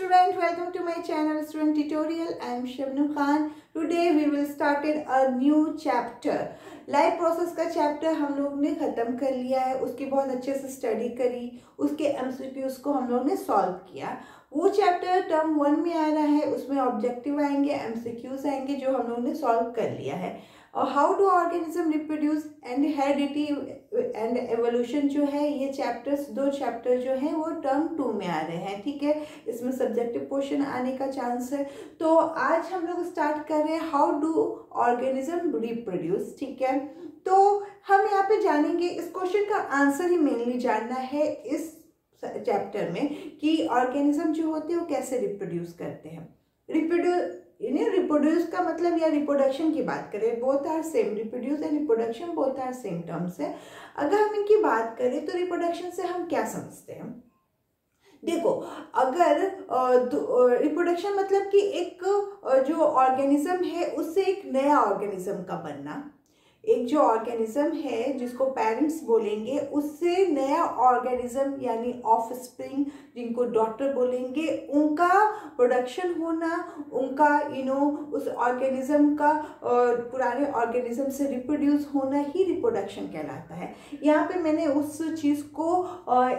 student, welcome to my channel Student Tutorial. I am Shabnam Khan. Today we will start a new chapter. Life process का chapter हम लोग ने ख़त्म कर लिया है, उसकी बहुत अच्छे से स्टडी करी, उसके एमसीक्यूज़ को हम लोग ने सॉल्व किया। वो चैप्टर टर्म 1 में आ रहा है, उसमें ऑब्जेक्टिव आएंगे, एमसीक्यूज़ आएंगे जो हम लोग ने सॉल्व कर लिया है। और how do organism reproduce and heredity and evolution जो है, ये चैप्टर्स दो चैप्टर जो हैं वो टर्म 2 में आ रहे हैं। ठीक है, इसमें सब्जेक्टिव क्वेश्चन आने का चांस है। तो आज हम लोग स्टार्ट कर रहे हैं हाउ डू ऑर्गेनिज्म रिप्रोड्यूस। ठीक है, तो हम यहाँ पे जानेंगे, इस क्वेश्चन का आंसर ही मेनली जानना है इस चैप्टर में कि ऑर्गेनिज्म जो होते हैं वो कैसे रिप्रोड्यूस करते हैं। रिप्रोड्यूस का मतलब या रिप्रोडक्शन की बात करें, both are same, reproduce and reproduction both are same terms है। अगर हम इनकी बात करें तो रिप्रोडक्शन से हम क्या समझते हैं। देखो, अगर रिप्रोडक्शन मतलब कि एक जो ऑर्गेनिज्म है उससे एक नया ऑर्गेनिज्म का बनना, एक जो ऑर्गेनिज्म है जिसको पेरेंट्स बोलेंगे उससे नया ऑर्गेनिज्म यानी ऑफस्प्रिंग जिनको डॉटर बोलेंगे, उनका प्रोडक्शन होना, उनका उस ऑर्गेनिज्म का पुराने ऑर्गेनिज्म से रिप्रोड्यूस होना ही रिप्रोडक्शन कहलाता है। यहाँ पे मैंने उस चीज़ को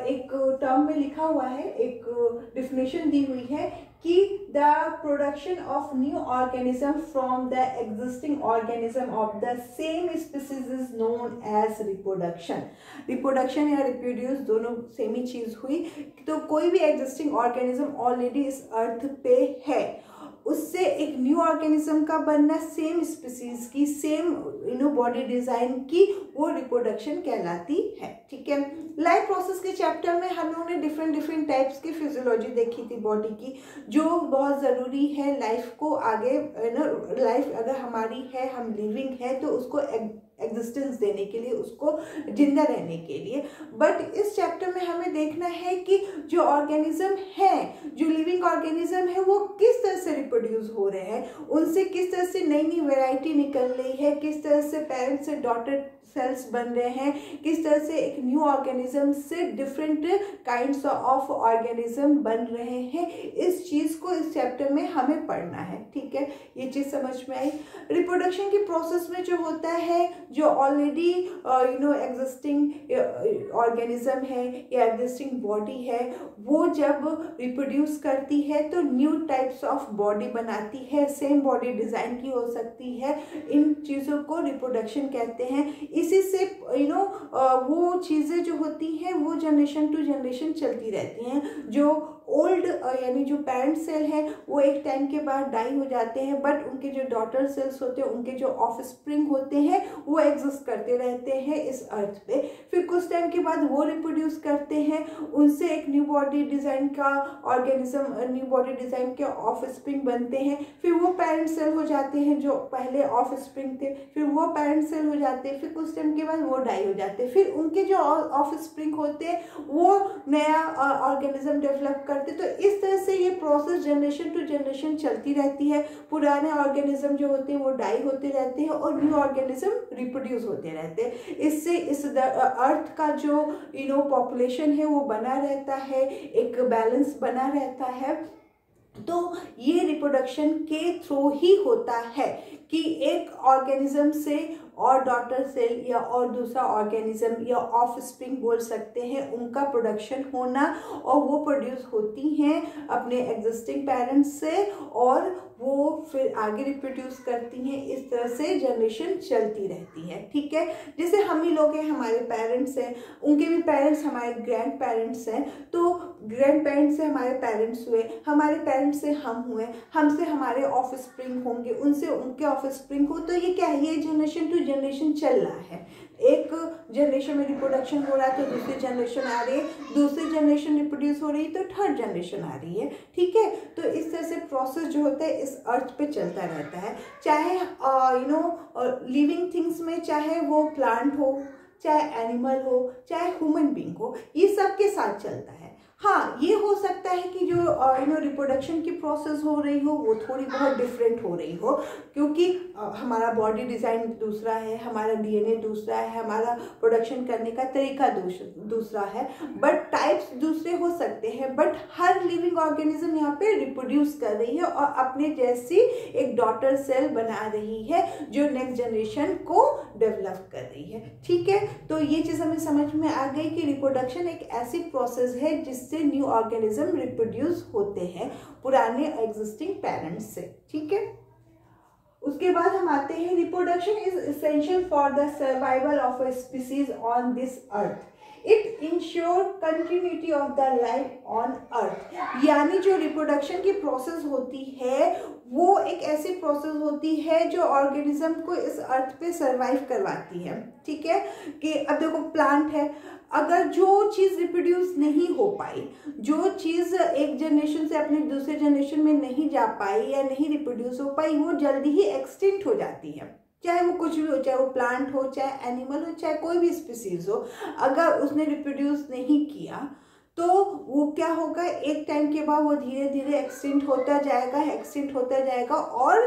एक टर्म में लिखा हुआ है, एक डिफिनेशन दी हुई है कि the production of new organism from the existing organism of the same species is known as reproduction. Reproduction या रिप्रोड्यूस दोनों सेम ही चीज हुई। तो कोई भी एग्जिस्टिंग ऑर्गेनिज्म ऑलरेडी इस अर्थ पे है, उससे एक न्यू ऑर्गेनिज्म का बनना, सेम स्पीसीज की, सेम बॉडी डिजाइन की, वो रिप्रोडक्शन कहलाती है। ठीक है, लाइफ प्रोसेस के चैप्टर में हम लोगों ने डिफरेंट टाइप्स की फिजियोलॉजी देखी थी बॉडी की, जो बहुत ज़रूरी है लाइफ को आगे, लाइफ अगर हमारी है, हम लिविंग है, तो उसको एग्जिस्टेंस देने के लिए, उसको जिंदा रहने के लिए। बट इस चैप्टर में हमें देखना है कि जो ऑर्गेनिज्म है, जो लिविंग ऑर्गेनिज्म है, वो किस तरह से रिप्रोड्यूस हो रहे हैं, उनसे किस तरह से नई नई वैरायटी निकल रही है, किस तरह से पेरेंट से डॉटर सेल्स बन रहे हैं, किस तरह से एक न्यू ऑर्गेनिज्म से डिफरेंट काइंड्स ऑफ ऑर्गेनिज्म बन रहे हैं। इस चीज़ को इस चैप्टर में हमें पढ़ना है। ठीक है, ये चीज़ समझ में आई। रिप्रोडक्शन की प्रोसेस में जो होता है, जो ऑलरेडी एग्जिस्टिंग ऑर्गेनिज्म है या एग्जिस्टिंग बॉडी है, वो जब रिप्रोड्यूस करती है तो न्यू टाइप्स ऑफ बॉडी बनाती है, सेम बॉडी डिज़ाइन की हो सकती है। इन चीज़ों को रिप्रोडक्शन कहते हैं। इसी से वो चीज़ें जो होती हैं वो जनरेशन टू जनरेशन चलती रहती हैं। जो ओल्ड यानी जो पेरेंट सेल है वो एक टाइम के बाद डाई हो जाते हैं, बट उनके जो डॉटर सेल्स होते हैं, उनके जो ऑफस्प्रिंग होते हैं, वो एग्जिस्ट करते रहते हैं इस अर्थ पे। फिर कुछ टाइम के बाद वो रिप्रोड्यूस करते हैं, उनसे एक न्यू बॉडी डिज़ाइन का ऑर्गेनिज्म, न्यू बॉडी डिज़ाइन के ऑफस्प्रिंग बनते हैं। फिर वो पेरेंट सेल हो जाते हैं जो पहले ऑफस्प्रिंग थे, फिर वो पेरेंट सेल हो जाते हैं, फिर कुछ टाइम के बाद वो डाई हो जाते हैं, फिर उनके जो ऑफस्प्रिंग होते हैं वो नया ऑर्गेनिज्म डेवलप करते। तो इस तरह से ये प्रोसेस जनरेशन टू जनरेशन चलती रहती है। पुराने ऑर्गेनिज्म जो होते हैं वो डाई होते रहते हैं और न्यू ऑर्गेनिज्म रिप्रोड्यूस होते रहते हैं। इससे इस अर्थ का जो पॉपुलेशन है वो बना रहता है, एक बैलेंस बना रहता है। तो ये रिप्रोडक्शन के थ्रू ही होता है कि एक ऑर्गेनिज्म से और डॉटर सेल या और दूसरा ऑर्गेनिज्म या ऑफस्प्रिंग बोल सकते हैं, उनका प्रोडक्शन होना, और वो प्रोड्यूस होती हैं अपने एग्जिस्टिंग पेरेंट्स से और वो फिर आगे रिप्रोड्यूस करती हैं। इस तरह से जनरेशन चलती रहती है। ठीक है, जैसे हम ही लोग हैं, हमारे पेरेंट्स हैं, उनके भी पेरेंट्स हमारे ग्रैंड पेरेंट्स हैं, तो ग्रैंड पेरेंट्स से हमारे पेरेंट्स हुए, हमारे पेरेंट्स से हम हुए, हमसे हमारे ऑफस्प्रिंग होंगे, उनसे उनके ऑफस्प्रिंग हो। तो ये क्या है, ये जनरेशन टू जनरेशन चल रहा है। एक जनरेशन में रिप्रोडक्शन हो रहा है तो दूसरी जनरेशन आ रही है, दूसरी जनरेशन रिप्रोड्यूस हो रही है तो थर्ड जनरेशन आ रही है। ठीक है, तो इस तरह से प्रोसेस जो होता है इस अर्थ पे चलता रहता है। चाहे लिविंग थिंग्स में, चाहे वो प्लांट हो, चाहे एनिमल हो, चाहे ह्यूमन बीइंग हो, ये सब के साथ चलता है। हाँ, ये हो सकता है कि जो रिप्रोडक्शन की प्रोसेस हो रही हो वो थोड़ी बहुत डिफरेंट हो रही हो, क्योंकि हमारा बॉडी डिज़ाइन दूसरा है, हमारा डीएनए दूसरा है, हमारा प्रोडक्शन करने का तरीका दूसरा है, बट टाइप्स दूसरे हो सकते हैं। बट हर लिविंग ऑर्गेनिज्म यहाँ पे रिप्रोड्यूस कर रही है और अपने जैसी एक डॉटर सेल बना रही है जो नेक्स्ट जनरेशन को डेवलप कर रही है। ठीक है, तो ये चीज़ हमें समझ में आ गई कि रिप्रोडक्शन एक ऐसी प्रोसेस है जिससे न्यू ऑर्गेनिज्म रिप्रोड्यूस होते हैं पुराने एग्जिस्टिंग पेरेंट्स से। ठीक है, उसके बाद हम आते हैं reproduction is essential for the survival of a species on this earth. It ensure continuity of the life on earth. यानी जो रिप्रोडक्शन की प्रोसेस होती है वो एक ऐसी प्रोसेस होती है जो ऑर्गेनिज्म को इस अर्थ पे सरवाइव करवाती है। ठीक है, कि अब देखो प्लांट है, अगर जो चीज़ रिप्रोड्यूस नहीं हो पाई, जो चीज़ एक जनरेशन से अपने दूसरे जनरेशन में नहीं जा पाई या नहीं रिप्रोड्यूस हो पाई, वो जल्दी ही एक्सटिंक्ट हो जाती है। चाहे वो कुछ भी हो, चाहे वो प्लांट हो, चाहे एनिमल हो, चाहे कोई भी स्पीसीज हो, अगर उसने रिप्रोड्यूस नहीं किया तो वो क्या होगा, एक टाइम के बाद वो धीरे धीरे एक्सटिंक्ट होता जाएगा और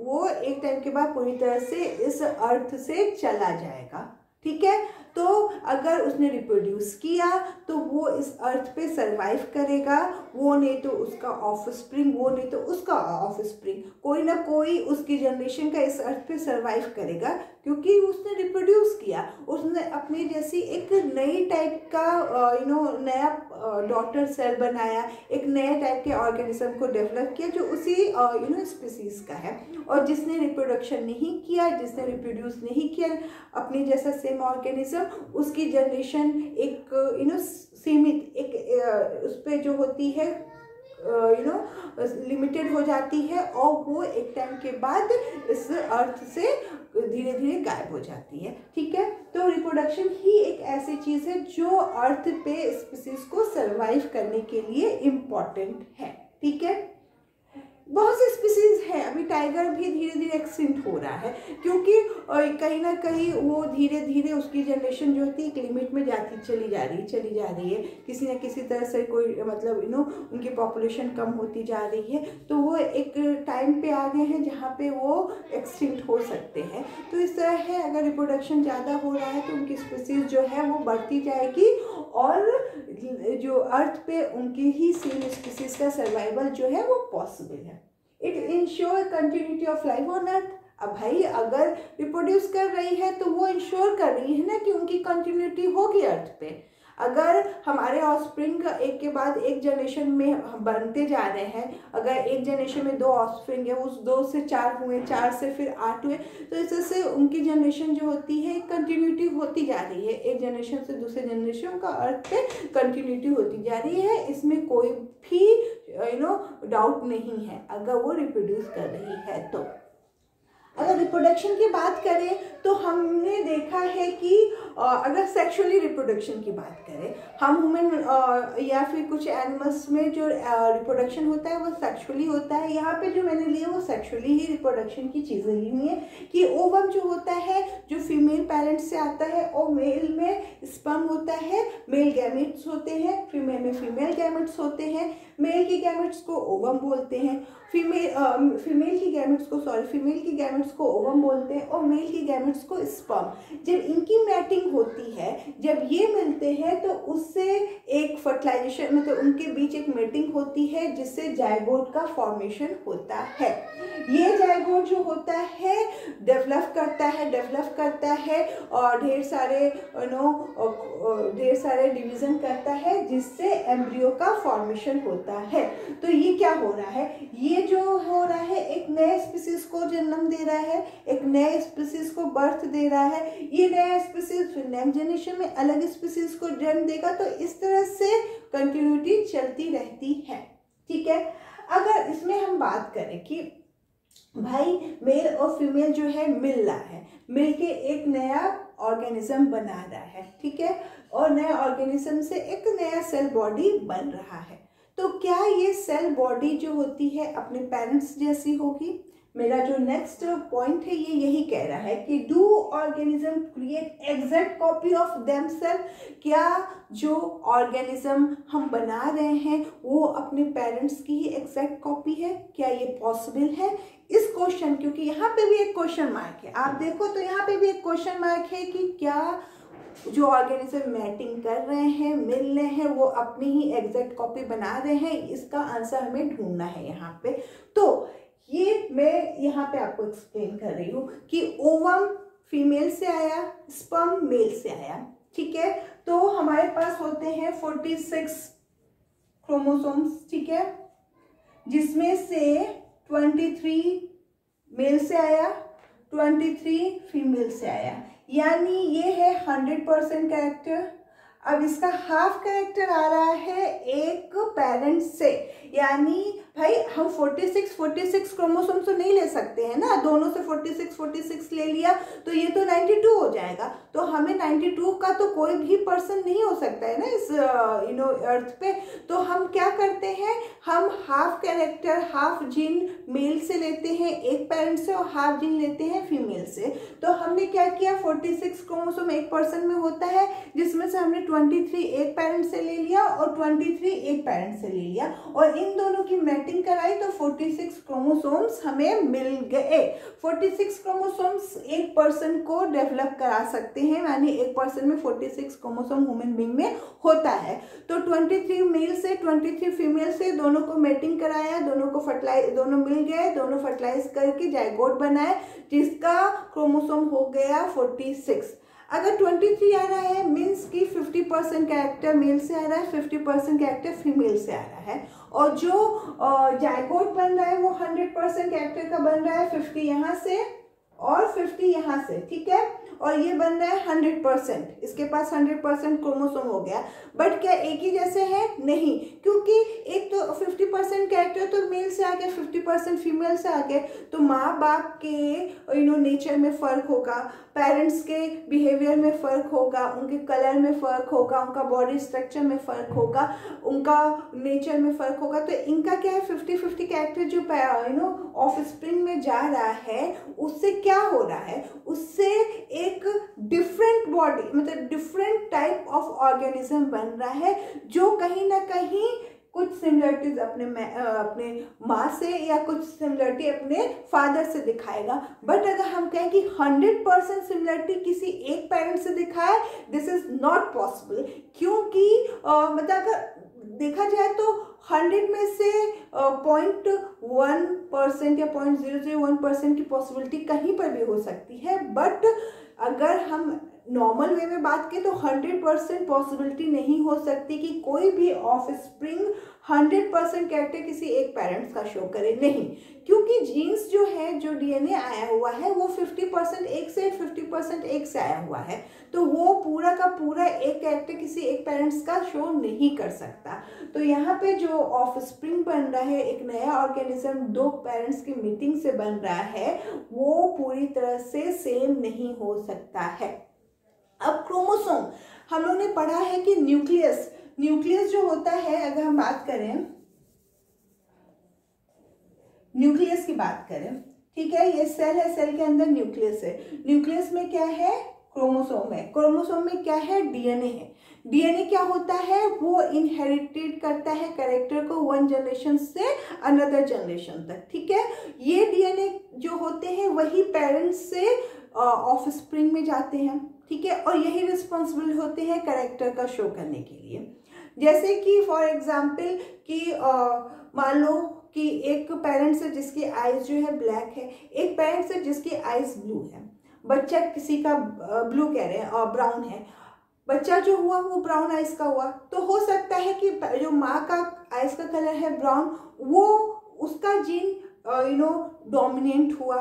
वो एक टाइम के बाद पूरी तरह से इस अर्थ से चला जाएगा। ठीक है, तो अगर उसने रिप्रोड्यूस किया तो वो इस अर्थ पे सरवाइव करेगा, वो नहीं तो उसका ऑफस्प्रिंग, वो नहीं तो उसका ऑफस्प्रिंग, कोई ना कोई उसकी जनरेशन का इस अर्थ पे सरवाइव करेगा, क्योंकि उसने रिप्रोड्यूस किया, उसने अपनी जैसी एक नई टाइप का नया डॉटर सेल बनाया, एक नए टाइप के ऑर्गेनिज्म को डेवलप किया जो उसी स्पीसीज का है। और जिसने रिप्रोडक्शन नहीं किया, जिसने रिप्रोड्यूस नहीं किया अपनी जैसा सेम ऑर्गेनिज्म, उसकी जनरेशन एक सीमित एक उस पर जो होती है लिमिटेड हो जाती है और वो एक टाइम के बाद इस अर्थ से धीरे धीरे गायब हो जाती है। ठीक है, तो रिप्रोडक्शन ही एक ऐसी चीज़ है जो अर्थ पे स्पीसीज को सरवाइव करने के लिए इम्पॉर्टेंट है। ठीक है, बहुत से स्पीसीज हैं, अभी टाइगर भी धीरे धीरे एक्सटिंक्ट हो रहा है, क्योंकि कहीं ना कहीं वो धीरे धीरे उसकी जनरेशन जो होती है एक लिमिट में चली जा रही है, किसी न किसी तरह से कोई मतलब उनकी पॉपुलेशन कम होती जा रही है, तो वो एक टाइम पे आ गए हैं जहाँ पे वो एक्सटिंक्ट हो सकते हैं। तो इस तरह है, अगर रिप्रोडक्शन ज़्यादा हो रहा है तो उनकी स्पीसीज जो है वो बढ़ती जाएगी और जो अर्थ पे उनकी ही सेम स्पीसीज का सर्वाइवल जो है वो पॉसिबल है। It ensure continuity of life on earth. अब भाई अगर रिप्रोड्यूस कर रही है तो वो इंश्योर कर रही है ना कि उनकी कंटिन्यूटी होगी अर्थ पे। अगर हमारे ऑफस्प्रिंग एक के बाद एक जनरेशन में बनते जा रहे हैं, अगर एक जनरेशन में 2 ऑफस्प्रिंग है, उस 2 से 4 हुए, 4 से फिर 8 हुए, तो इस तरह से उनकी जनरेशन जो होती है कंटिन्यूटी होती जा रही है, एक जनरेशन से दूसरे जनरेशन का अर्थ पे कंटिन्यूटी होती जा रही है। इसमें कोई भी डाउट नहीं है अगर वो रिप्रोड्यूस कर रही है तो। अगर रिप्रोडक्शन की बात करें तो हमने देखा है कि अगर सेक्सुअली रिप्रोडक्शन की बात करें, हम ह्यूमन या फिर कुछ एनिमल्स में जो रिप्रोडक्शन होता है वो सेक्सुअली होता है। यहाँ पे जो मैंने लिए वो सेक्सुअली ही रिप्रोडक्शन की चीज़ें ली हुई है कि ओवम जो होता है जो फीमेल पेरेंट्स से आता है और मेल में स्पर्म होता है, मेल गैमेट्स होते हैं, फीमेल में फीमेल गैमेट्स होते हैं। मेल की गैमेट्स को ओवम बोलते हैं, फीमेल की गैमेट्स को ओवम बोलते हैं और मेल की गैमेट्स को स्पर्म। जब इनकी मैटिंग होती है, जब ये मिलते हैं तो उससे एक फर्टिलाइजेशन मतलब उनके बीच एक मैटिंग होती है जिससे जायगोट का फॉर्मेशन होता है। ये जायगोट जो होता है डेवलप करता है और ढेर सारे डिवीजन करता है जिससे एम्ब्रियो का फॉर्मेशन होता है। तो ये क्या हो रहा है, ये जो हो रहा है एक नए स्पीसीज को जन्म दे रहा है, एक नए स्पीसीज को बर्थ दे रहा है। ये नया स्पीसीज फिर नेक्स्ट जनरेशन में अलग स्पीसीज को जन्म देगा, तो इस तरह से कंटिन्यूटी चलती रहती है। ठीक है, अगर इसमें हम बात करें कि भाई मेल और फीमेल जो है मिल रहा है, मिल के एक नया ऑर्गेनिज्म बना रहा है, ठीक है, और नए ऑर्गेनिज्म से एक नया सेल बॉडी बन रहा है, तो क्या ये सेल बॉडी जो होती है अपने पेरेंट्स जैसी होगी? मेरा जो नेक्स्ट पॉइंट है ये यही कह रहा है कि do organism create exact copy of themselves, क्या जो ऑर्गेनिज्म हम बना रहे हैं वो अपने पेरेंट्स की ही एग्जैक्ट कॉपी है, क्या ये पॉसिबल है? इस क्वेश्चन, क्योंकि यहाँ पे भी एक क्वेश्चन मार्क है, आप देखो तो यहाँ पे भी एक क्वेश्चन मार्क है कि क्या जो ऑर्गेनिज्म मैटिंग कर रहे हैं, मिल रहे हैं, वो अपनी ही एग्जैक्ट कॉपी बना रहे हैं, इसका आंसर हमें ढूंढना है यहाँ पे। तो ये मैं यहाँ पे आपको एक्सप्लेन कर रही हूँ कि ओवम फीमेल से आया, स्पर्म मेल से आया, ठीक है। तो हमारे पास होते हैं 46 क्रोमोसोम्स, ठीक है, जिसमें से 23 मेल से आया, 23 फीमेल से आया, यानी ये है 100% कैरेक्टर। अब इसका हाफ कैरेक्टर आ रहा है एक पेरेंट से, यानी भाई हम 46 क्रोमोसोम तो नहीं ले सकते हैं ना, दोनों से 46 ले लिया तो ये तो 92 हो जाएगा। तो हमें 92 का तो कोई भी पर्सन नहीं हो सकता है ना इस अर्थ पे। तो हम क्या करते हैं, हम half character, half gene male से लेते हैं एक पेरेंट से और हाफ जीन लेते हैं फीमेल से। तो हमने क्या किया, 46 क्रोमोसोम एक पर्सन में होता है, जिसमें से हमने 23 एक पेरेंट से ले लिया और 23 एक पेरेंट से ले लिया, और इन दोनों की मैटिंग कराई तो 46 क्रोमोसोम्स हमें मिल गए। 46 क्रोमोसोम्स एक पर्सन को डेवलप करा सकते हैं, यानी एक पर्सन में 46 क्रोमोसोम ह्यूमन बीइंग में होता है। तो 23 मेल से 23 फीमेल से दोनों को मैटिंग कराया, दोनों को दोनों मिल गए, दोनों फर्टिलाइज करके जाइगोट बनाए, जिसका क्रोमोसोम हो गया 46। अगर 23 आ रहा है मीन्स कि 50% कैरेक्टर मेल से आ रहा है, 50% कैरेक्टर फीमेल से आ रहा है, और जो जाइगोट बन रहा है वो 100% कैरेक्टर का बन रहा है, 50 यहाँ से और 50 यहाँ से, ठीक है, और ये बन रहा है 100%, इसके पास 100% क्रोमोसोम हो गया। बट क्या एक ही जैसे है? नहीं, क्योंकि एक तो 50% कैरेक्टर तो मेल से आ गया, 50% फीमेल से आ गए, तो माँ बाप के नेचर में फर्क होगा, पेरेंट्स के बिहेवियर में फर्क होगा, उनके कलर में फर्क होगा, उनका बॉडी स्ट्रक्चर में फर्क होगा, उनका नेचर में फर्क होगा। तो इनका क्या है, 50-50 कैरेक्टर जो ऑफ स्प्रिंग में जा रहा है, उससे क्या हो रहा है, उससे एक डिफरेंट बॉडी, मतलब डिफरेंट टाइप ऑफ ऑर्गेनिज्म बन रहा है, जो कहीं ना कहीं कुछ सिमिलरिटीज अपने माँ से या कुछ सिमिलरिटी अपने फादर से दिखाएगा। बट अगर हम कहें कि 100% सिमिलरिटी किसी एक पेरेंट से दिखाए, दिस इज नॉट पॉसिबल, क्योंकि मतलब अगर देखा जाए तो 100 में से 0.1% या 0.001% की पॉसिबिलिटी कहीं पर भी हो सकती है। बट अगर हम नॉर्मल वे में बात करें तो 100% पॉसिबिलिटी नहीं हो सकती कि कोई भी ऑफ स्प्रिंग 100% कैरेक्टर किसी एक पेरेंट्स का शो करे, नहीं, क्योंकि जीन्स जो है, जो डीएनए आया हुआ है वो 50% एक से 50% एक से आया हुआ है, तो वो पूरा का पूरा एक कैरेक्टर किसी एक पेरेंट्स का शो नहीं कर सकता। तो यहाँ पे जो ऑफ स्प्रिंग बन रहा है, एक नया ऑर्गेनिज्म दो पेरेंट्स की मीटिंग से बन रहा है, वो पूरी तरह से सेम नहीं हो सकता है। अब क्रोमोसोम हम लोगों ने पढ़ा है कि न्यूक्लियस जो होता है, अगर हम बात करें न्यूक्लियस की बात करें, ठीक है, ये सेल है, सेल के अंदर न्यूक्लियस है, न्यूक्लियस में क्या है, क्रोमोसोम है, क्रोमोसोम में क्या है, डीएनए है। डीएनए क्या होता है, वो इनहेरिटेड करता है कैरेक्टर को वन जनरेशन से अनदर जनरेशन तक, ठीक है। ये डीएनए जो होते हैं वही पेरेंट्स से ऑफ स्प्रिंग में जाते हैं, ठीक है, और यही रिस्पॉन्सिबल होते हैं कैरेक्टर का शो करने के लिए। जैसे कि फॉर एग्जाम्पल कि मान लो कि एक पेरेंट्स है जिसकी आईज जो है ब्लैक है, एक पेरेंट्स है जिसकी आईज ब्लू है, बच्चा किसी का ब्लू कह रहे हैं और ब्राउन है, बच्चा जो हुआ वो ब्राउन आइज का हुआ, तो हो सकता है कि जो माँ का आइज का कलर है ब्राउन, वो उसका जीन डोमिनेंट हुआ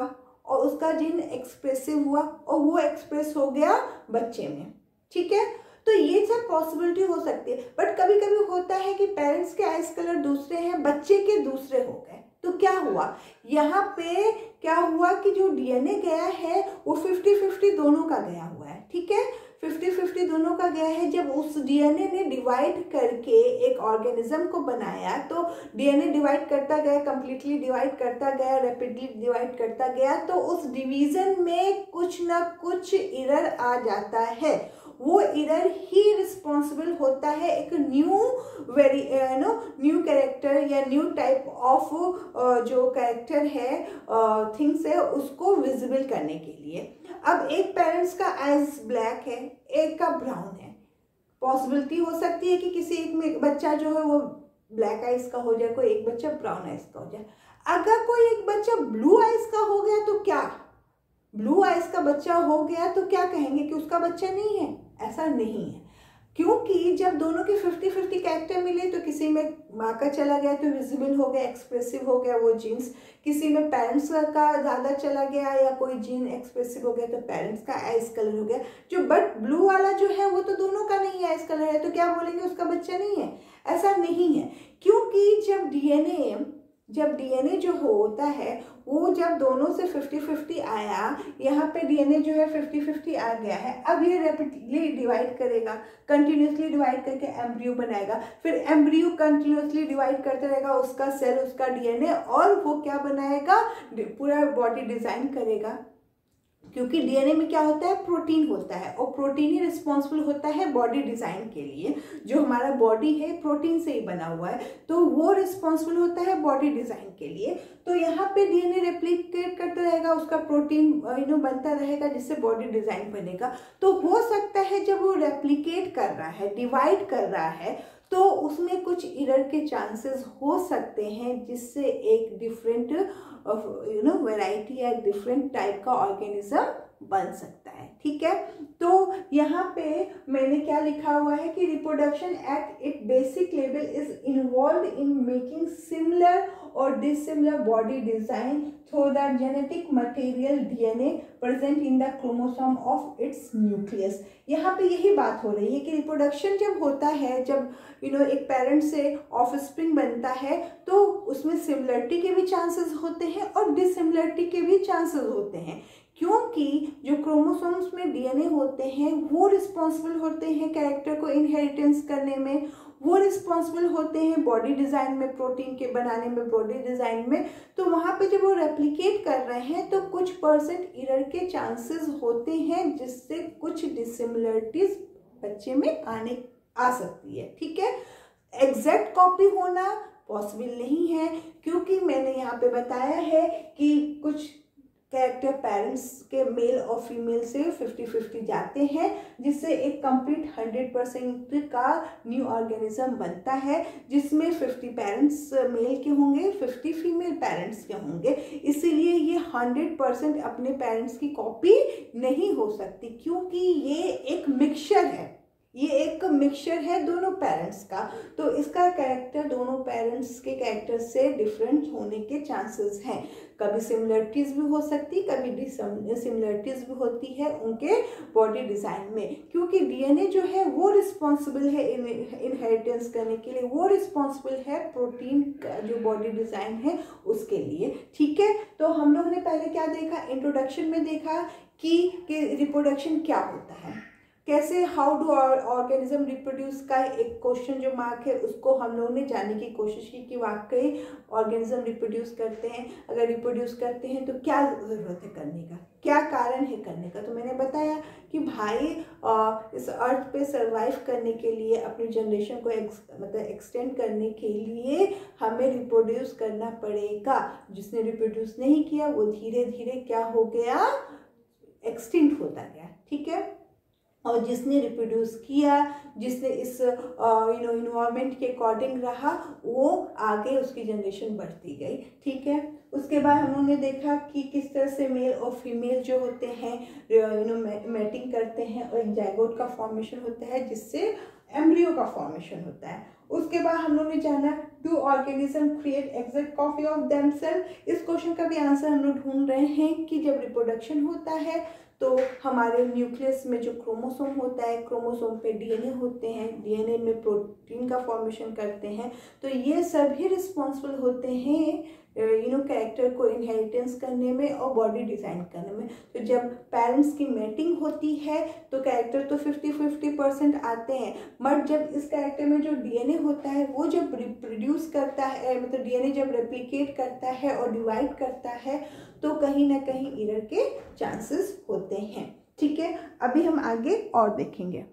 और उसका जीन एक्सप्रेसिव हुआ और वो एक्सप्रेस हो गया बच्चे में, ठीक है। तो ये सब पॉसिबिलिटी हो सकती है। बट कभी कभी होता है कि पेरेंट्स के आइज कलर दूसरे हैं, बच्चे के दूसरे हो गए, तो क्या हुआ, यहाँ पे क्या हुआ कि जो डीएनए गया है वो 50-50 दोनों का गया हुआ है, ठीक है, 50-50 दोनों का गया है। जब उस डीएनए ने डिवाइड करके एक ऑर्गेनिज्म को बनाया तो डीएनए डिवाइड करता गया, कंप्लीटली डिवाइड करता गया, रैपिडली डिवाइड करता गया, तो उस डिवीजन में कुछ ना कुछ एरर आ जाता है। वो एरर ही रिस्पॉन्सिबल होता है एक न्यू कैरेक्टर या न्यू टाइप ऑफ जो कैरेक्टर है, थिंग्स है, उसको विजिबल करने के लिए। अब एक पेरेंट्स का आइज ब्लैक है, एक का ब्राउन है। पॉसिबिलिटी हो सकती है कि किसी एक में बच्चा जो है वो ब्लैक आइज का हो जाए, कोई एक बच्चा ब्राउन आइज का हो जाए। अगर कोई एक बच्चा ब्लू आइज का हो गया तो क्या, ब्लू आइज का बच्चा हो गया तो क्या कहेंगे कि उसका बच्चा नहीं है? ऐसा नहीं है, क्योंकि जब दोनों के 50-50 कैरेक्टर मिले तो किसी में माँ का चला गया तो विजिबल हो गया, एक्सप्रेसिव हो गया वो जीन्स, किसी में पेरेंट्स का ज़्यादा चला गया या कोई जीन एक्सप्रेसिव हो गया तो पेरेंट्स का आइज कलर हो गया। जो बट ब्लू वाला जो है वो तो दोनों का नहीं आइज कलर है, तो क्या बोलेंगे उसका बच्चा नहीं है? ऐसा नहीं है, क्योंकि जब डीएनए जो होता है वो जब दोनों से 50-50 आया, यहाँ पे डीएनए जो है 50-50 आ गया है। अब ये रैपिडली डिवाइड करेगा, कंटिन्यूसली डिवाइड करके एम्ब्रियो बनाएगा, फिर एम्ब्रियो कंटिन्यूसली डिवाइड करता रहेगा, उसका सेल, उसका डीएनए, और वो क्या बनाएगा? पूरा बॉडी डिजाइन करेगा। क्योंकि डीएनए में क्या होता है? प्रोटीन होता है, और प्रोटीन ही रिस्पॉन्सिबल होता है बॉडी डिजाइन के लिए। जो हमारा बॉडी है प्रोटीन से ही बना हुआ है, तो वो रिस्पॉन्सिबल होता है बॉडी डिजाइन के लिए। तो यहाँ पे डीएनए रेप्लिकेट करता रहेगा, उसका प्रोटीन बनता रहेगा, जिससे बॉडी डिजाइन बनेगा। तो हो सकता है जब वो रेप्लिकेट कर रहा है, डिवाइड कर रहा है, तो उसमें कुछ एरर के चांसेस हो सकते हैं, जिससे एक डिफरेंट वैरायटी या डिफरेंट टाइप का ऑर्गेनिज्म बन सकता है। ठीक है, तो यहाँ पे मैंने क्या लिखा हुआ है कि reproduction at it basic level is involve in making similar और dissimilar body design through the genetic material DNA present in the chromosome of its nucleus. यहाँ पे यही बात हो रही है कि रिप्रोडक्शन जब होता है, जब एक पेरेंट से ऑफस्प्रिंग बनता है, तो उसमें सिमिलरिटी के भी चांसेस होते हैं और डिसिमिलरिटी के भी चांसेस होते हैं, क्योंकि जो क्रोमोसोम्स में डीएनए होते हैं वो रिस्पॉन्सिबल होते हैं कैरेक्टर को इनहेरिटेंस करने में, वो रिस्पॉन्सिबल होते हैं बॉडी डिजाइन में, प्रोटीन के बनाने में, बॉडी डिजाइन में। तो वहाँ पे जब वो रेप्लिकेट कर रहे हैं तो कुछ परसेंट एरर के चांसेस होते हैं, जिससे कुछ डिसिमिलरिटीज बच्चे में आ सकती है। ठीक है, एग्जैक्ट कॉपी होना पॉसिबल नहीं है, क्योंकि मैंने यहाँ पे बताया है कि कुछ कैरेक्टर पेरेंट्स के मेल और फीमेल से 50-50 जाते हैं, जिससे एक कंप्लीट 100% का न्यू ऑर्गेनिज्म बनता है, जिसमें 50 पेरेंट्स मेल के होंगे, 50 फीमेल पेरेंट्स के होंगे। इसीलिए ये 100% अपने पेरेंट्स की कॉपी नहीं हो सकती, क्योंकि ये एक मिक्सचर है, ये एक मिक्सचर है दोनों पेरेंट्स का। तो इसका कैरेक्टर दोनों पेरेंट्स के कैरेक्टर से डिफरेंट होने के चांसेस हैं। कभी सिमिलरिटीज भी हो सकती, कभी डिसिमिलरिटीज भी होती है उनके बॉडी डिजाइन में, क्योंकि डीएनए जो है वो रिस्पॉन्सिबल है इनहेरिटेंस करने के लिए, वो रिस्पॉन्सिबल है प्रोटीन का जो बॉडी डिजाइन है उसके लिए। ठीक है, तो हम लोग ने पहले क्या देखा, इंट्रोडक्शन में देखा कि रिप्रोडक्शन क्या होता है, कैसे, हाउ डू ऑर्गेनिज्म रिप्रोड्यूस का एक क्वेश्चन जो मार्क है उसको हम लोगों ने जानने की कोशिश की कि वाकई ऑर्गेनिज्म रिप्रोड्यूस करते हैं, अगर रिप्रोड्यूस करते हैं तो क्या ज़रूरत है करने का, क्या कारण है करने का। तो मैंने बताया कि भाई इस अर्थ पे सरवाइव करने के लिए, अपनी जनरेशन को एक्सटेंड करने के लिए हमें रिप्रोड्यूस करना पड़ेगा। जिसने रिप्रोड्यूस नहीं किया वो धीरे धीरे क्या हो गया, एक्सटिंक्ट होता गया। ठीक है, और जिसने रिप्रोड्यूस किया, जिसने इस इन्वायरमेंट के अकॉर्डिंग रहा, वो आगे उसकी जनरेशन बढ़ती गई। ठीक है, उसके बाद हम लोगों ने देखा कि किस तरह से मेल और फीमेल जो होते हैं मैटिंग करते हैं और एक जाइगोट का फॉर्मेशन होता है, जिससे एम्ब्रियो का फॉर्मेशन होता है। उसके बाद हम लोग ने जाना, do organism create exact copy of themselves. इस क्वेश्चन का भी आंसर हम लोग ढूंढ रहे हैं कि जब रिप्रोडक्शन होता है तो हमारे न्यूक्लियस में जो क्रोमोसोम होता है, क्रोमोसोम पे डीएनए होते हैं, डीएनए में प्रोटीन का फॉर्मेशन करते हैं, तो ये सभी रिस्पॉन्सिबल होते हैं कैरेक्टर को इनहेरिटेंस करने में और बॉडी डिज़ाइन करने में। तो जब पेरेंट्स की मैटिंग होती है तो कैरेक्टर तो 50-50% आते हैं, बट जब इस कैरेक्टर में जो डीएनए होता है वो जब रिप्रोड्यूस करता है, मतलब डीएनए जब रेप्लिकेट करता है और डिवाइड करता है तो कहीं ना कहीं एरर के चांसेस होते हैं। ठीक है, अभी हम आगे और देखेंगे।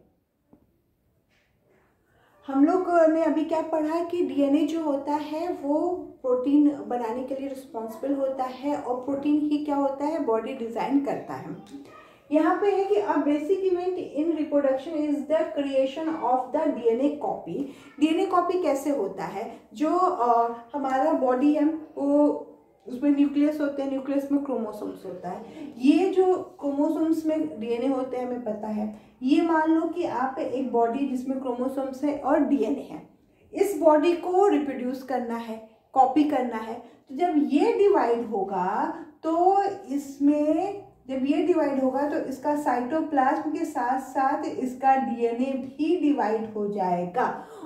हम लोग ने अभी क्या पढ़ा कि डीएनए जो होता है वो प्रोटीन बनाने के लिए रिस्पॉन्सिबल होता है और प्रोटीन ही क्या होता है, बॉडी डिज़ाइन करता है। यहाँ पे है कि a basic event in reproduction is the creation of the DNA copy. DNA copy कैसे होता है, जो हमारा बॉडी है वो उसमें न्यूक्लियस होते हैं, न्यूक्लियस में क्रोमोसोम्स होता है। ये जो क्रोमोसोम्स में डीएनए होते हैं हमें पता है। ये मान लो कि आप एक बॉडी जिसमें क्रोमोसोम्स है और डीएनए है, इस बॉडी को रिप्रोड्यूस करना है, कॉपी करना है। तो जब ये डिवाइड होगा तो इसमें जब ये डिवाइड होगा तो इसका साइटोप्लाज्म के साथ साथ इसका डीएनए भी डिवाइड हो जाएगा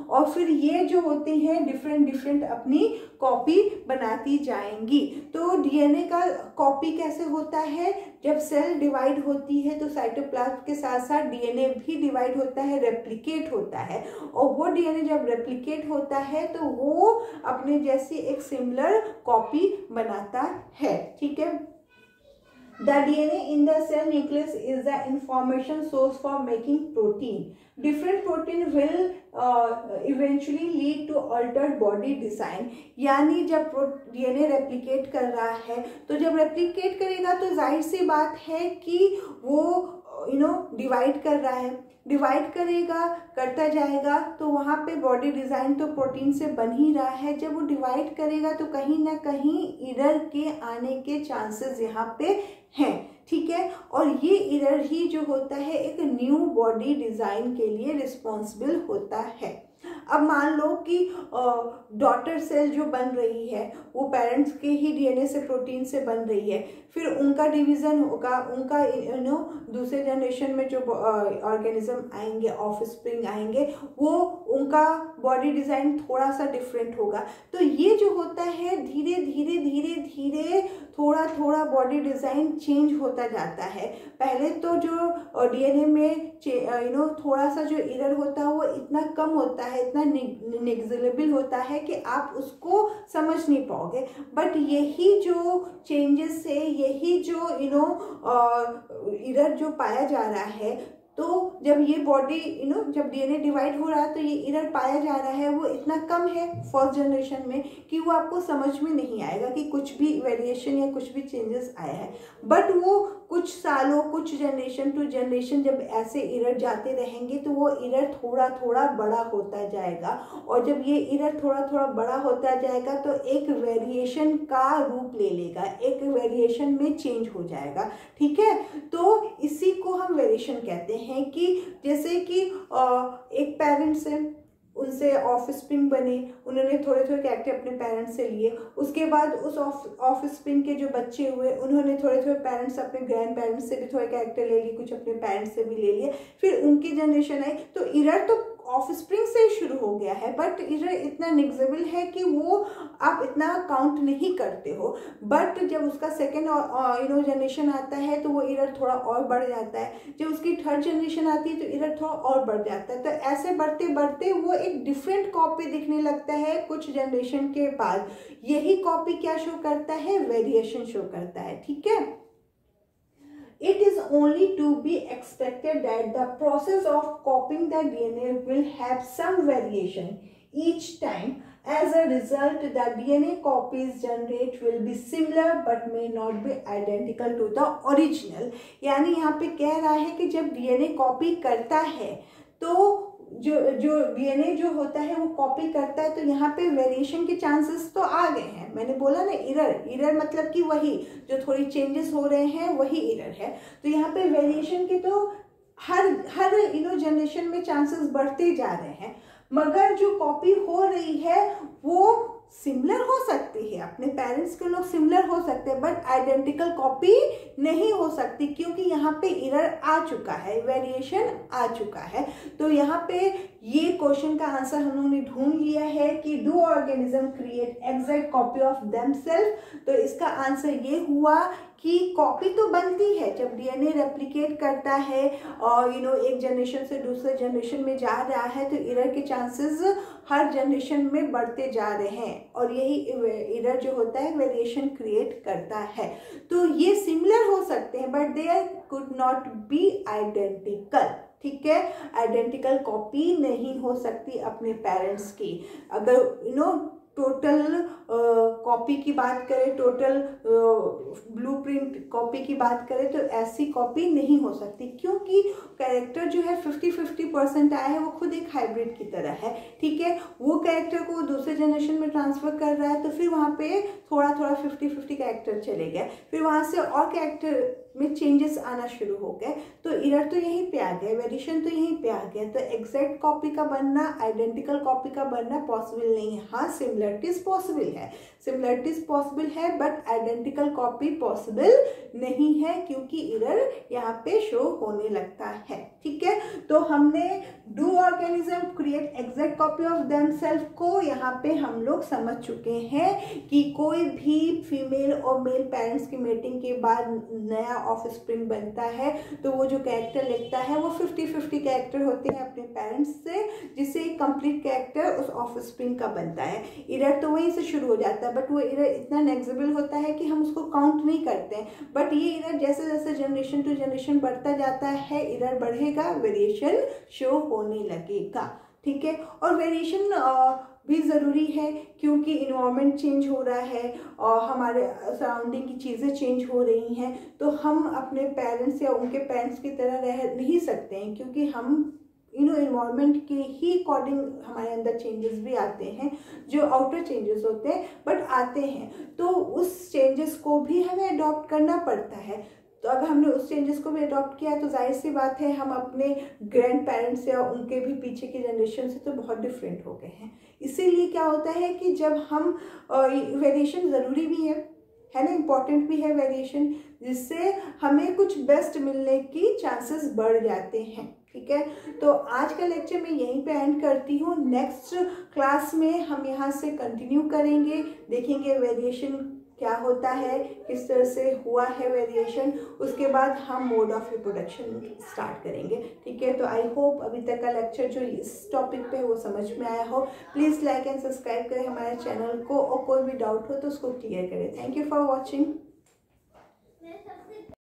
और फिर ये जो होती हैं डिफरेंट अपनी कॉपी बनाती जाएंगी। तो डीएनए का कॉपी कैसे होता है, जब सेल डिवाइड होती है तो साइटोप्लाज्म के साथ साथ डीएनए भी डिवाइड होता है, रेप्लिकेट होता है, और वो डीएनए जब रेप्लिकेट होता है तो वो अपने जैसी एक सिमिलर कॉपी बनाता है। ठीक है, The DNA in the cell nucleus is the information source for making protein. Different protein will eventually lead to altered body design. यानी जब DNA रेप्लिकेट कर रहा है तो जब रेप्लिकेट करेगा तो जाहिर सी बात है कि वो डिवाइड कर रहा है, डिवाइड करेगा, करता जाएगा, तो वहाँ पे बॉडी डिज़ाइन तो प्रोटीन से बन ही रहा है। जब वो डिवाइड करेगा तो कहीं ना कहीं एरर के आने के चांसेस यहाँ पे हैं। ठीक है, और ये एरर ही जो होता है एक न्यू बॉडी डिज़ाइन के लिए रिस्पॉन्सिबल होता है। अब मान लो कि डॉटर सेल जो बन रही है वो पेरेंट्स के ही डीएनए से, प्रोटीन से बन रही है, फिर उनका डिवीज़न होगा, उनका दूसरे जनरेशन में जो ऑर्गेनिज्म आएंगे, ऑफस्प्रिंग आएंगे, वो उनका बॉडी डिज़ाइन थोड़ा सा डिफरेंट होगा। तो ये जो होता है धीरे धीरे थोड़ा बॉडी डिज़ाइन चेंज होता जाता है। पहले तो जो डीएनए में थोड़ा सा जो एरर होता है वो इतना कम होता है, इतना नेग्लिजिबल होता है कि आप उसको समझ नहीं पाओगे, बट यही जो चेंजेस से, यही जो एरर जो पाया जा रहा है, तो जब ये बॉडी जब डीएनए डिवाइड हो रहा है तो ये एरर पाया जा रहा है, वो इतना कम है फर्स्ट जनरेशन में कि वो आपको समझ में नहीं आएगा कि कुछ भी वेरिएशन या कुछ भी चेंजेस आया है। बट वो कुछ सालों, कुछ जनरेशन टू जनरेशन जब ऐसे एरर जाते रहेंगे तो वो एरर थोड़ा बड़ा होता जाएगा, और जब ये एरर थोड़ा बड़ा होता जाएगा तो एक वेरिएशन का रूप ले लेगा, एक वेरिएशन में चेंज हो जाएगा। ठीक है, तो इसी को हम वेरिएशन कहते हैं कि जैसे कि एक पेरेंट्स है, उनसे ऑफस्प्रिंग बने, उन्होंने थोड़े कैरेक्टर अपने पेरेंट्स से लिए, उसके बाद उस ऑफस्प्रिंग के जो बच्चे हुए उन्होंने थोड़े पेरेंट्स, अपने ग्रैंड पेरेंट्स से भी थोड़े कैरेक्टर ले लिए, कुछ अपने पेरेंट्स से भी ले लिए, फिर उनकी जनरेशन आई, तो एरर तो ऑफस्प्रिंग से ही शुरू हो गया है, बट एरर इतना नेग्लिजिबल है कि वो आप इतना काउंट नहीं करते हो। बट जब उसका सेकेंड जनरेशन आता है तो वो एरर थोड़ा और बढ़ जाता है, जब उसकी थर्ड जनरेशन आती है तो एरर थोड़ा और बढ़ जाता है। तो ऐसे बढ़ते वो एक डिफरेंट कॉपी दिखने लगता है कुछ जनरेशन के बाद। यही कॉपी क्या शो करता है, वेरिएशन शो करता है। ठीक है, it is only to be expected that the process of copying the DNA will have some variation each time. As a result, the DNA copies generated will be similar but may not be identical to the original. यानी यहाँ पे कह रहा है कि जब DNA copy करता है तो जो डीएनए जो होता है वो कॉपी करता है, तो यहाँ पे वेरिएशन के चांसेस तो आ गए हैं। मैंने बोला ना, एरर मतलब कि वही जो थोड़ी चेंजेस हो रहे हैं वही एरर है। तो यहाँ पे वेरिएशन के तो हर जनरेशन में चांसेस बढ़ते जा रहे हैं, मगर जो कॉपी हो रही है वो सिमिलर हो सकती है, अपने पेरेंट्स के लोग सिमिलर हो सकते हैं, बट आइडेंटिकल कॉपी नहीं हो सकती, क्योंकि यहाँ पे एरर आ चुका है, वेरिएशन आ चुका है। तो यहाँ पे ये क्वेश्चन का आंसर हम लोगों ने ढूंढ लिया है कि do organism create exact copy of themselves. तो इसका आंसर ये हुआ कि कॉपी तो बनती है जब डीएनए रेप्लिकेट करता है और एक जनरेशन से दूसरे जनरेशन में जा रहा है, तो एरर के चांसेस हर जनरेशन में बढ़ते जा रहे हैं, और यही एरर जो होता है वेरिएशन क्रिएट करता है। तो ये सिमिलर हो सकते हैं, but they could not be identical. ठीक है, आइडेंटिकल कॉपी नहीं हो सकती अपने पेरेंट्स की। अगर टोटल कॉपी की बात करें, टोटल ब्लूप्रिंट कॉपी की बात करें, तो ऐसी कॉपी नहीं हो सकती, क्योंकि कैरेक्टर जो है 50-50% आया है, वो खुद एक हाइब्रिड की तरह है। ठीक है, वो कैरेक्टर को दूसरे जनरेशन में ट्रांसफर कर रहा है, तो फिर वहाँ पे थोड़ा थोड़ा 50-50 कैरेक्टर चले गए, फिर वहाँ से और कैरेक्टर में चेंजेस आना शुरू हो गए, तो एरर तो यहीं पे आ गया, वेरिएशन तो यहीं पे आ गया। तो एग्जैक्ट कॉपी का बनना, आइडेंटिकल कॉपी का बनना पॉसिबल नहीं है। हाँ, सिमिलरिटीज पॉसिबल है, सिमिलरिटीज पॉसिबल है, बट आइडेंटिकल कॉपी पॉसिबल नहीं है, क्योंकि एरर यहाँ पे शो होने लगता है। ठीक है, तो हमने do organism create exact copy of themselves को यहाँ पे हम लोग समझ चुके हैं कि कोई भी फीमेल और मेल पेरेंट्स की मेटिंग के बाद नया ऑफस्प्रिंग बनता है, तो वो जो कैरेक्टर लिखता है वो 50-50 कैरेक्टर होते हैं अपने पेरेंट्स से, जिससे एक कंप्लीट कैरेक्टर उस ऑफस्प्रिंग का बनता है। एरर तो वहीं से शुरू हो जाता है, बट वो एरर इतना नेग्लिजिबल होता है कि हम उसको काउंट नहीं करते हैं। बट ये एरर जैसे जैसे जनरेशन टू जनरेशन बढ़ता जाता है, एरर बढ़ेगा, वेरिएशन शो होने लगेगा। ठीक है, और वेरिएशन भी ज़रूरी है, क्योंकि इन्वायरमेंट चेंज हो रहा है और हमारे सराउंडिंग की चीज़ें चेंज हो रही हैं, तो हम अपने पेरेंट्स या उनके पेरेंट्स की तरह रह नहीं सकते हैं, क्योंकि हम इन्वायरमेंट के ही अकॉर्डिंग हमारे अंदर चेंजेस भी आते हैं, जो आउटर चेंजेस होते हैं, बट आते हैं, तो उस चेंजेस को भी हमें अडॉप्ट करना पड़ता है। तो अगर हमने उस चेंजेस को भी अडॉप्ट किया, तो जाहिर सी बात है हम अपने ग्रैंड पेरेंट्स या उनके भी पीछे की जनरेशन से तो बहुत डिफरेंट हो गए हैं। इसीलिए क्या होता है कि जब हम वेरिएशन ज़रूरी भी है ना, इम्पॉर्टेंट भी है वेरिएशन, जिससे हमें कुछ बेस्ट मिलने की चांसेस बढ़ जाते हैं। ठीक है, तो आज का लेक्चर मैं यहीं पे एंड करती हूँ। नेक्स्ट क्लास में हम यहाँ से कंटिन्यू करेंगे, देखेंगे वेरिएशन क्या होता है, किस तरह से हुआ है वेरिएशन, उसके बाद हम मोड ऑफ रिप्रोडक्शन स्टार्ट करेंगे। ठीक है, तो आई होप अभी तक का लेक्चर जो इस टॉपिक पे है वो समझ में आया हो। प्लीज़ लाइक एंड सब्सक्राइब करें हमारे चैनल को, और कोई भी डाउट हो तो उसको क्लियर करें। Thank you for watching.